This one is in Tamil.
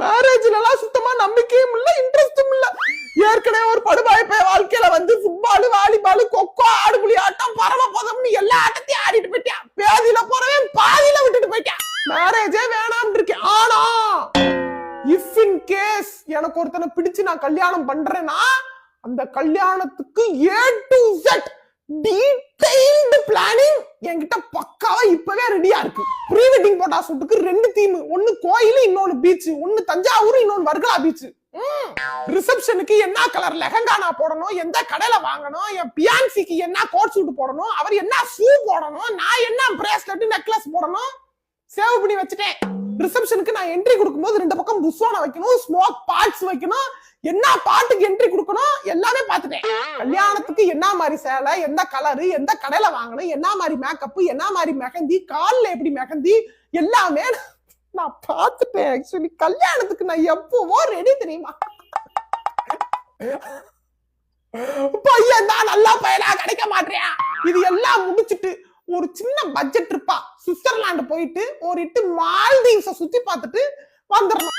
மேரேஜ்ல எல்லாம் சுத்தமா நம்பிக்கையும் இல்ல, இன்ட்ரெஸ்டும் இல்ல. ஏற்கனவே ஒரு படுபாய்ப்ப வாழ்க்கையில வந்து ஃபுட்பால், வாலிபால், கொக்கோ, ஆடுபுலி ஆட்டம், பரமபதம்னு எல்லா ஆட்டத்தையும் ஆடிட்டு போயிட்டான். பேதியில போறவே பாதியில விட்டுட்டு போயிட்டான். மேரேஜே வேணாம்னு இருக்கேன். ஆனா இஃப் இன் கேஸ் எனக்கு ஒருத்தனை பிடிச்சு நான் கல்யாணம் பண்றேன்னா அந்த கல்யாணத்துக்கு A to Z detailed planning என்கிட்ட பக்காவா இப்பவே ரெடியா இருக்கு. ப்ரீ வெட்டிங் போட்டா ஷூட்டுக்கு 2 தீம், ஒன்னு கோயில், இன்னொன்னு பீச், ஒன்னு தஞ்சாவூர், இன்னொன்னு வர்கலா பீச். ரிசப்ஷனுக்கு என்ன கலர் லெஹங்கா நான் போடணும், எந்த கடையில வாங்கணும், என் பியான்சிக்கு என்ன கோட் சூட் போடணும், அவர் என்ன ஷூ போடணும், நான் என்ன பிரேஸ்லெட் நெக்லஸ் போடணும் சேவ் பண்ணி வச்சுட்டேன். ரிசப்ஷனுக்கு நான் என்ட்ரி கொடுக்கும்போது 2 பக்கம் புஸ்வான வைக்கணும், ஸ்மோக் பார்ட்ஸ் வைக்கணும், என்ன பாட்டுக்கு என்ட்ரி கொடுக்கணும் எல்லாமே பாத்துட்டேன். கல்யாணத்துக்கு என்ன மாதிரி சேலை, எந்த கலரு, எந்த கடையில வாங்கணும், என்ன மாதிரி மேக்கப், என்ன மாதிரி மெஹந்தி, கால்ல எப்படி மெஹந்தி எல்லாமே நான் பாத்துட்டேன். ஆக்சுவலி கல்யாணத்துக்கு நான் எப்பவோ ரெடி தெரியுமா. பையன் தான் நல்லா பையனா கிடைக்க மாட்டேன். இது எல்லாம் முடிச்சிட்டு ஒரு சின்ன பட்ஜெட் ட்ரிப்பா சுவிட்சர்லாந்து போயிட்டு ஒரு இட்டு மால்தீவ்ஸ சுத்தி பார்த்துட்டு வந்துடணும்.